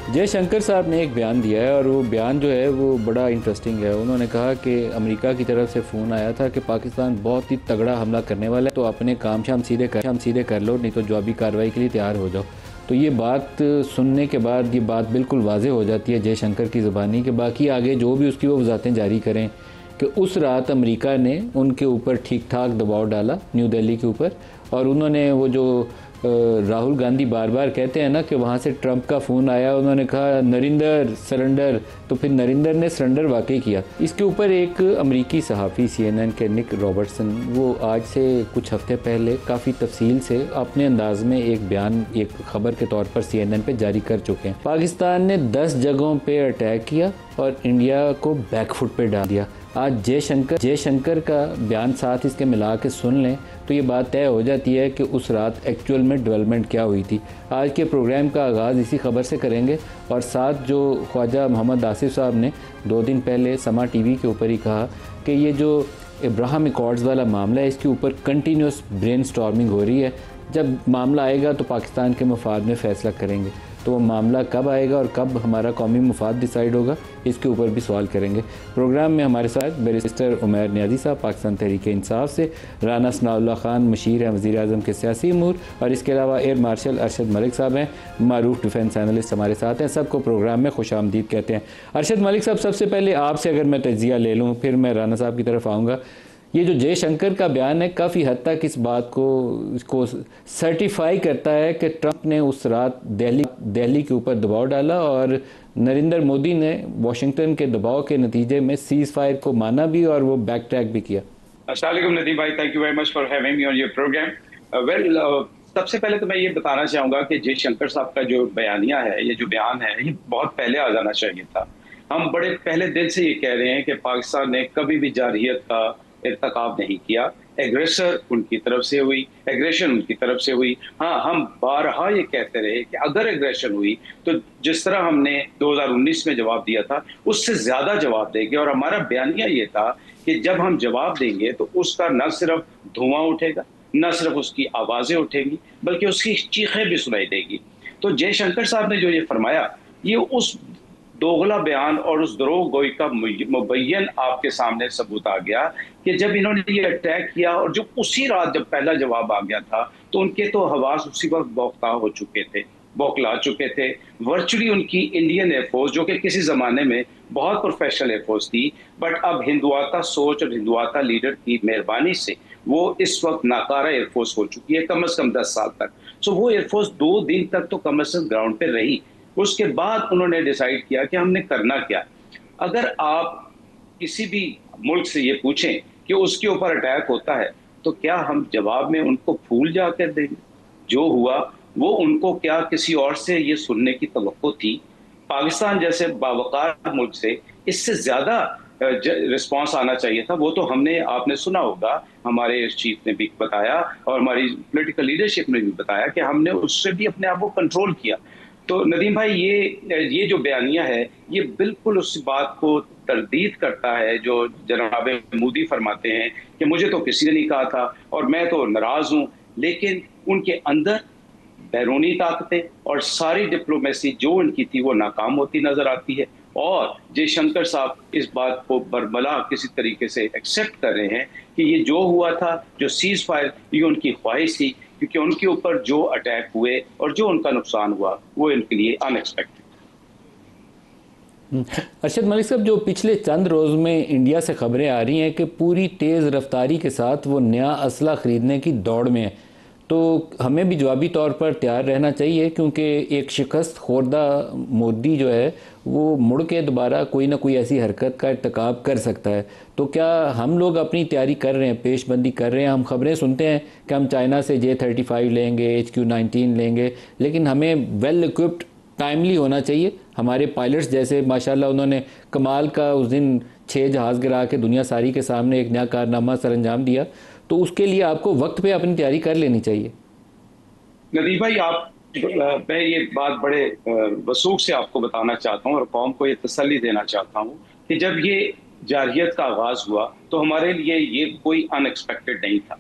जयशंकर साहब ने एक बयान दिया है और वो बयान जो है वो बड़ा इंटरेस्टिंग है। उन्होंने कहा कि अमेरिका की तरफ से फ़ोन आया था कि पाकिस्तान बहुत ही तगड़ा हमला करने वाला है, तो अपने काम शाम सीधे कर लो, नहीं तो जवाबी कार्रवाई के लिए तैयार हो जाओ। तो ये बात सुनने के बाद ये बात बिल्कुल वाज़ेह हो जाती है जयशंकर की ज़बानी के, बाकी आगे जो भी उसकी वो वजाहतें जारी करें कि उस रात अमेरिका ने उनके ऊपर ठीक ठाक दबाव डाला न्यू दिल्ली के ऊपर। और उन्होंने वो जो राहुल गांधी बार बार कहते हैं ना कि वहाँ से ट्रंप का फ़ोन आया, उन्होंने कहा नरिंदर सरेंडर, तो फिर नरिंदर ने सरेंडर वाकई किया। इसके ऊपर एक अमेरिकी सहाफ़ी CNN के निक रॉबर्टसन, वो आज से कुछ हफ्ते पहले काफ़ी तफसील से अपने अंदाज में एक बयान एक ख़बर के तौर पर CNN पे जारी कर चुके हैं। पाकिस्तान ने 10 जगहों पे अटैक किया और इंडिया को बैकफुट पे डाल दिया। आज जयशंकर का बयान साथ इसके मिला के सुन लें तो ये बात तय हो जाती है कि उस रात एक्चुअल में डेवलपमेंट क्या हुई थी। आज के प्रोग्राम का आगाज़ इसी खबर से करेंगे और साथ जो ख्वाजा मोहम्मद आसिफ साहब ने 2 दिन पहले समा TV के ऊपर ही कहा कि ये जो इब्राहिम अकॉर्ड्स वाला मामला है इसके ऊपर कंटिन्यूस ब्रेन स्टॉर्मिंग हो रही है। जब मामला आएगा तो पाकिस्तान के मफाद में फ़ैसला करेंगे, तो वो मामला कब आएगा और कब हमारा कौमी मफाद डिसाइड होगा, इसके ऊपर भी सवाल करेंगे। प्रोग्राम में हमारे साथ बैरिस्टर उमैर नियाज़ी साहब पाकिस्तान तहरीक इंसाफ से, राना सनाउल्लाह खान मशीर हैं वज़ीर आज़म के सियासी अमूर, और इसके अलावा एयर मार्शल अरशद मलिक साहब हैं, मारूफ डिफेंस एनालिस्ट हमारे साथ हैं। सबको प्रोग्राम में खुशामदीद कहते हैं। अरशद मलिक साहब, सबसे पहले आपसे अगर मैं तज्ज़िया ले लूँ, फिर मैं राना साहब की तरफ आऊँगा। ये जो जयशंकर का बयान है काफ़ी हद तक इस बात को सर्टिफाई करता है कि ट्रंप ने उस रात दिल्ली के ऊपर दबाव डाला और नरेंद्र मोदी ने वाशिंगटन के दबाव के नतीजे में सीज़ फायर को माना भी और वो बैक ट्रैक भी किया। अस्सलाम वालेकुम नदीम भाई, thank you very much for having me on your programme. Well, सबसे पहले तो मैं ये बताना चाहूँगा कि जयशंकर साहब का जो बयानिया है, ये जो बयान है, ये बहुत पहले आ जाना चाहिए था। हम बड़े पहले दिन से ये कह रहे हैं कि पाकिस्तान ने कभी भी जारहियत का इर्तकाब नहीं किया। एग्रेसर उनकी तरफ से हुई, एग्रेशन उनकी तरफ से हुई। हाँ, हम बारहा ये कहते रहे कि अगर एग्रेशन हुई तो जिस तरह हमने 2019 में जवाब दिया था उससे ज्यादा जवाब देंगे। और हमारा बयानिया ये था कि जब हम जवाब देंगे तो उसका न सिर्फ धुआं उठेगा, न सिर्फ उसकी आवाजें उठेंगी, बल्कि उसकी चीखें भी सुनाई देगी। तो जयशंकर साहब ने जो ये फरमाया, ये उस दोगला बयान और उस दरोग गोई का मुबय्यन आपके सामने सबूत आ गया कि जब इन्होंने ये अटैक किया और जो उसी रात जब पहला जवाब आ गया था तो उनके तो हवास उसी वक्त बौखला चुके थे। वर्चुअली उनकी इंडियन एयरफोर्स, जो कि किसी जमाने में बहुत प्रोफेशनल एयरफोर्स थी, बट अब हिंदुआता सोच और हिंदुआता लीडर की मेहरबानी से वो इस वक्त नाकारा एयरफोर्स हो चुकी है, कम से कम 10 साल तक। सो वो एयरफोर्स 2 दिन तक तो कम से कम ग्राउंड पे रही। उसके बाद उन्होंने डिसाइड किया कि हमने करना क्या। अगर आप किसी भी मुल्क से ये पूछें कि उसके ऊपर अटैक होता है तो क्या हम जवाब में उनको फूल जाकर देंगे? जो हुआ वो उनको क्या किसी और से ये सुनने की तवक्को थी? पाकिस्तान जैसे बावकार मुल्क से इससे ज्यादा रिस्पांस आना चाहिए था। वो तो हमने, आपने सुना होगा, हमारे चीफ ने भी बताया और हमारी पॉलिटिकल लीडरशिप ने भी बताया कि हमने उससे भी अपने आप को कंट्रोल किया। तो नदीम भाई, ये जो बयानिया है ये बिल्कुल उस बात को तरदीद करता है जो जनाब मोदी फरमाते हैं कि मुझे तो किसी ने नहीं कहा था और मैं तो नाराज हूं। लेकिन उनके अंदर बैरूनी ताकतें और सारी डिप्लोमेसी जो उनकी थी वो नाकाम होती नजर आती है। और जयशंकर साहब इस बात को बरमला किसी तरीके से एक्सेप्ट कर रहे हैं कि ये जो हुआ था, जो सीज फायर, ये उनकी ख्वाहिश थी, क्योंकि उनके ऊपर जो अटैक हुए और जो उनका नुकसान हुआ वो इनके लिए अनएक्सपेक्टेड। अरशद मलिक साहब, जो पिछले चंद रोज़ में इंडिया से खबरें आ रही हैं कि पूरी तेज़ रफ्तारी के साथ वो नया असला ख़रीदने की दौड़ में है, तो हमें भी जवाबी तौर पर तैयार रहना चाहिए, क्योंकि एक शिकस्त खोरदा मोदी जो है वो मुड़ के दोबारा कोई ना कोई ऐसी हरकत का इर्तिकाब कर सकता है। तो क्या हम लोग अपनी तैयारी कर रहे हैं, पेशबंदी कर रहे हैं? हम खबरें सुनते हैं कि हम चाइना से J-35 लेंगे, HQ-19 लेंगे, लेकिन हमें वेल इक्विप्ड टाइमली होना चाहिए। हमारे पायलट्स जैसे माशाल्लाह उन्होंने कमाल का उस दिन 6 जहाज़ गिरा के दुनिया सारी के सामने एक नया कारनामा सर अंजाम दिया, तो उसके लिए आपको वक्त पे अपनी तैयारी कर लेनी चाहिए। नदीम भाई, मैं ये बात बड़े वसूख से आपको बताना चाहता हूँ और कौम को ये तसल्ली देना चाहता हूँ कि जब ये जारहियत का आगाज हुआ तो हमारे लिए ये कोई अनएक्सपेक्टेड नहीं था।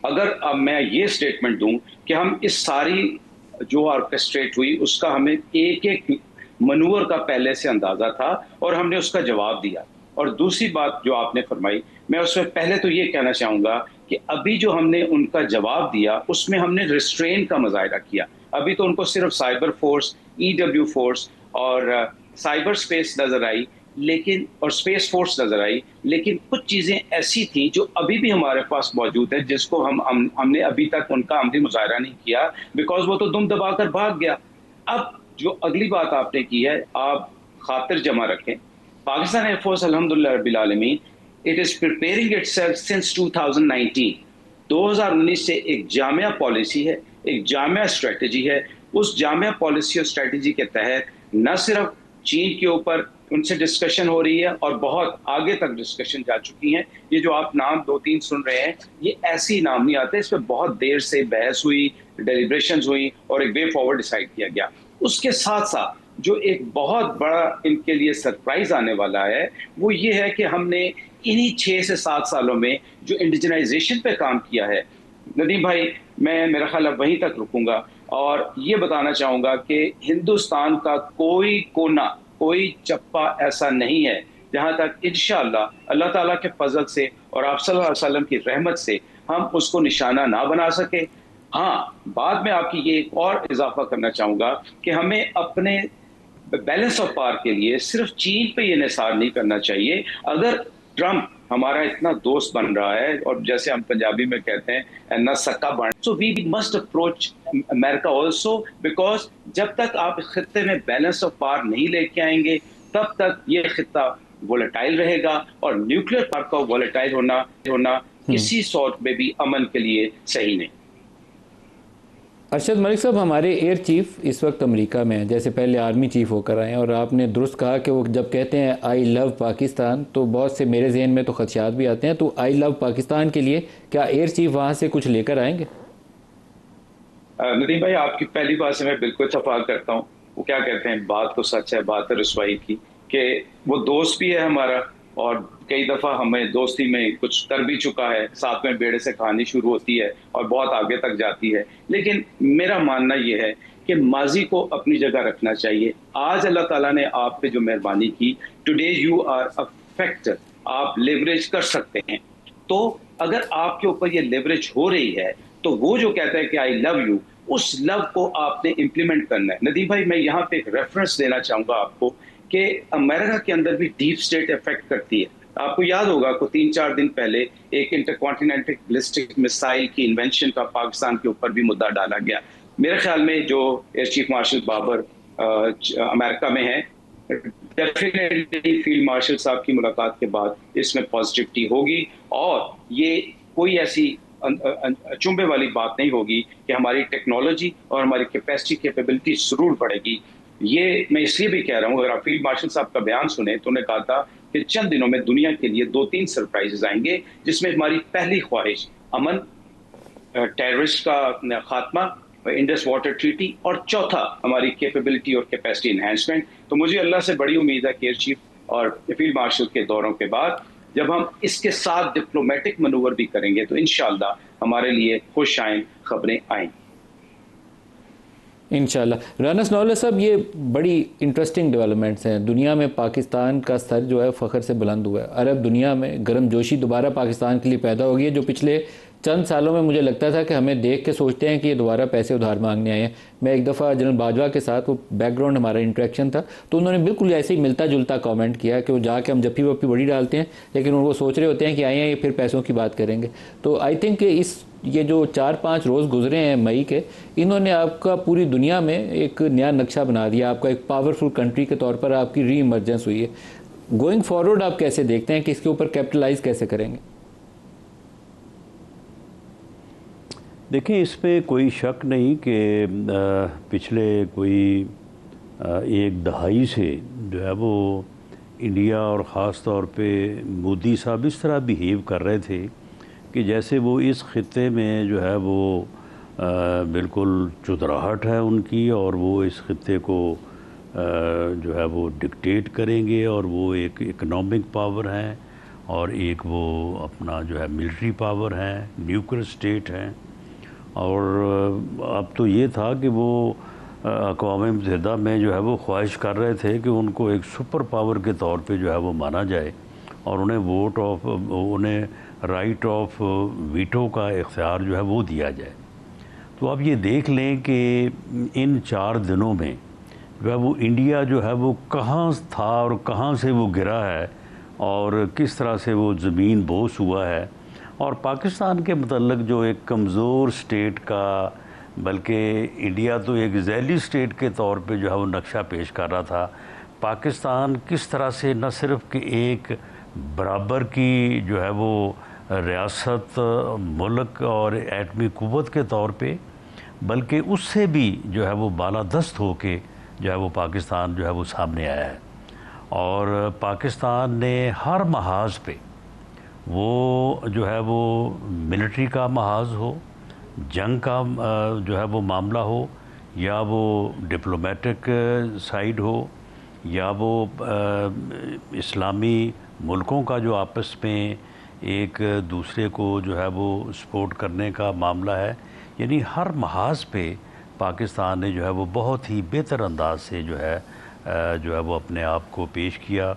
अगर अब मैं ये स्टेटमेंट दूं कि हम इस सारी जो ऑर्केस्ट्रेट हुई उसका हमें एक एक मनूवर का पहले से अंदाजा था और हमने उसका जवाब दिया। और दूसरी बात जो आपने फरमाई, मैं उसमें पहले तो ये कहना चाहूंगा कि अभी जो हमने उनका जवाब दिया उसमें हमने रिस्ट्रेन का मुजाहिरा किया। अभी तो उनको सिर्फ साइबर फोर्स, ईडब्ल्यू फोर्स और साइबर स्पेस नजर आई, लेकिन और स्पेस फोर्स नजर आई, लेकिन कुछ चीजें ऐसी थी जो अभी भी हमारे पास मौजूद है जिसको हमने अभी तक उनका अमली मुजाहिरा नहीं किया, बिकॉज वो तो दुम दबाकर भाग गया। अब जो अगली बात आपने की है, आप खातिर जमा रखें, पाकिस्तान एयरफोर्स अल्हम्दुलिल्लाह रब्बिल आलमीन, it is preparing itself since 2019। 2019 से एक जामिया पॉलिसी है, एक जामिया स्ट्रेटजी है। उस जामिया पॉलिसी और स्ट्रेटजी के तहत न सिर्फ चीन के ऊपर उनसे डिस्कशन हो रही है और बहुत आगे तक डिस्कशन जा चुकी हैं। ये जो आप नाम दो तीन सुन रहे हैं, ये ऐसे ही नाम नहीं आते, इस पर बहुत देर से बहस हुई, डेलिब्रेशंस हुई और एक वे फॉरवर्ड डिसाइड किया गया। उसके साथ साथ जो एक बहुत बड़ा इनके लिए सरप्राइज आने वाला है वो ये है कि हमने इन्हीं 6 से 7 सालों में जो इंडिजनाइजेशन पे काम किया है। नदीम भाई, मैं मेरा ख्याल अब वहीं तक रुकूंगा और ये बताना चाहूंगा कि हिंदुस्तान का कोई कोना, कोई चप्पा ऐसा नहीं है जहां तक इंशाअल्लाह अल्लाह ताला के फजल से और आप सल्लल्लाहु अलैहि वसल्लम की रहमत से हम उसको निशाना ना बना सके। हाँ, बाद में आपकी ये एक और इजाफा करना चाहूंगा कि हमें अपने बैलेंस ऑफ पावर के लिए सिर्फ चीन पे ये निसार नहीं करना चाहिए। अगर ट्रंप हमारा इतना दोस्त बन रहा है और जैसे हम पंजाबी में कहते हैं ना सक्का बन, so we must approach America also, because जब तक आप खत्ते में बैलेंस ऑफ पावर नहीं लेके आएंगे तब तक ये खत्ता वोलेटाइल रहेगा और न्यूक्लियर पावर का वोलेटाइल होना किसी सॉर्ट में भी अमन के लिए सही नहीं। अरशद मलिक साहब, हमारे एयर चीफ इस वक्त अमेरिका में है, जैसे पहले आर्मी चीफ होकर आए हैं, और आपने दुरुस्त कहा कि वो जब कहते हैं आई लव पाकिस्तान तो बहुत से मेरे जहन में तो खदशात भी आते हैं। तो आई लव पाकिस्तान के लिए क्या एयर चीफ वहाँ से कुछ लेकर आएंगे? नदीम भाई, आपकी पहली बात से मैं बिल्कुल इत्तेफाक करता हूँ। वो क्या कहते हैं, बात तो सच है, बात है रसवाई की, कि वो दोस्त भी है हमारा और कई दफ़ा हमें दोस्ती में कुछ कर भी चुका है, साथ में बेड़े से कहानी शुरू होती है और बहुत आगे तक जाती है। लेकिन मेरा मानना यह है कि माजी को अपनी जगह रखना चाहिए। आज अल्लाह ताला ने आप पे जो मेहरबानी की, today you are a factor, आप लेवरेज कर सकते हैं। तो अगर आपके ऊपर ये लेवरेज हो रही है तो वो जो कहता है कि आई लव यू, उस लव को आपने इंप्लीमेंट करना है। नदीम भाई, मैं यहाँ पे एक रेफरेंस देना चाहूंगा आपको कि अमेरिका के अंदर भी डीप स्टेट इफेक्ट करती है। आपको याद होगा को 3-4 दिन पहले एक इंटरकॉन्टिनेंटल बैलिस्टिक मिसाइल की इन्वेंशन का पाकिस्तान के ऊपर भी मुद्दा डाला गया। मेरे ख्याल में जो air chief marshal Babar America में है, डेफिनेटली फील्ड मार्शल साहब की मुलाकात के बाद इसमें पॉजिटिविटी होगी और ये कोई ऐसी अचंभे वाली बात नहीं होगी कि हमारी टेक्नोलॉजी और हमारी कैपेसिटी कैपेबिलिटी जरूर बढ़ेगी। ये मैं इसलिए भी कह रहा हूँ, अगर आप फील्ड मार्शल साहब का बयान सुने तो उन्होंने कहा था कि चंद दिनों में दुनिया के लिए 2-3 सरप्राइजेज आएंगे, जिसमें हमारी पहली ख्वाहिश अमन, टेररिस्ट का खात्मा, इंडस वाटर ट्रीटी और चौथा हमारी कैपेबिलिटी और कैपेसिटी इन्हांसमेंट। तो मुझे अल्लाह से बड़ी उम्मीद है कि एयर चीफ और फील्ड मार्शल के दौरों के बाद जब हम इसके साथ डिप्लोमेटिक मनूवर भी करेंगे तो इंशाअल्लाह हमारे लिए खुश आइन खबरें आएंगी। इंशाल्लाह। राना सनाउल्लाह साहब, ये बड़ी इंटरेस्टिंग डेवलपमेंट्स हैं। दुनिया में पाकिस्तान का स्तर जो है फ़ख्र से बुलंद हुआ है। अरब दुनिया में गर्मजोशी दोबारा पाकिस्तान के लिए पैदा हो गई है, जो पिछले चंद सालों में मुझे लगता था कि हमें देख के सोचते हैं कि ये दोबारा पैसे उधार मांगने आए हैं। मैं एक दफ़ा जनरल बाजवा के साथ, वो बैकग्राउंड हमारा इंटरेक्शन था, तो उन्होंने बिल्कुल ऐसे ही मिलता जुलता कमेंट किया कि वो जाके हम जप्पी वप्पी बड़ी डालते हैं, लेकिन वो सोच रहे होते हैं कि आए हैं ये फिर पैसों की बात करेंगे। तो आई थिंक ये जो 4-5 रोज़ गुजरे हैं मई के, इन्होंने आपका पूरी दुनिया में एक नया नक्शा बना दिया। आपका एक पावरफुल कंट्री के तौर पर आपकी री इमर्जेंस हुई है। गोइंग फॉरवर्ड आप कैसे देखते हैं कि इसके ऊपर कैपिटलाइज कैसे करेंगे? देखिए, इस पे कोई शक नहीं कि पिछले कोई एक दहाई से जो है वो इंडिया और ख़ास तौर पे मोदी साहब इस तरह बिहेव कर रहे थे कि जैसे वो इस खित्ते में जो है वो बिल्कुल चुतराहट है उनकी और वो इस खित्ते को जो है वो डिक्टेट करेंगे और वो एक इकनॉमिक पावर है और एक वो अपना जो है मिलिट्री पावर है, न्यूक्लियर स्टेट है। और अब तो ये था कि वो अक़वाम मुत्तहिदा में जो है वो ख्वाहिश कर रहे थे कि उनको एक सुपर पावर के तौर पे जो है वो माना जाए और उन्हें राइट ऑफ वीटो का इख्तियार जो है वो दिया जाए। तो अब ये देख लें कि इन 4 दिनों में जो है वो इंडिया जो है वो कहाँ था और कहाँ से वो गिरा है और किस तरह से वो ज़मीन बोस हुआ है। और पाकिस्तान के मतलब जो एक कमज़ोर स्टेट का, बल्कि इंडिया तो एक ज़ैली स्टेट के तौर पे जो है वो नक्शा पेश कर रहा था, पाकिस्तान किस तरह से न सिर्फ कि एक बराबर की जो है वो रियासत, मुल्क और एटमी क़ुव्वत के तौर पे, बल्कि उससे भी जो है वो बालादस्त होके जो है वो पाकिस्तान जो है वो सामने आया है। और पाकिस्तान ने हर महाज पे, वो जो है वो मिलिट्री का महाज हो, जंग का जो है वो मामला हो, या वो डिप्लोमेटिक साइड हो, या वो इस्लामी मुल्कों का जो आपस में एक दूसरे को जो है वो सपोर्ट करने का मामला है, यानी हर महाज पे पाकिस्तान ने जो है वो बहुत ही बेहतर अंदाज से जो है वो अपने आप को पेश किया।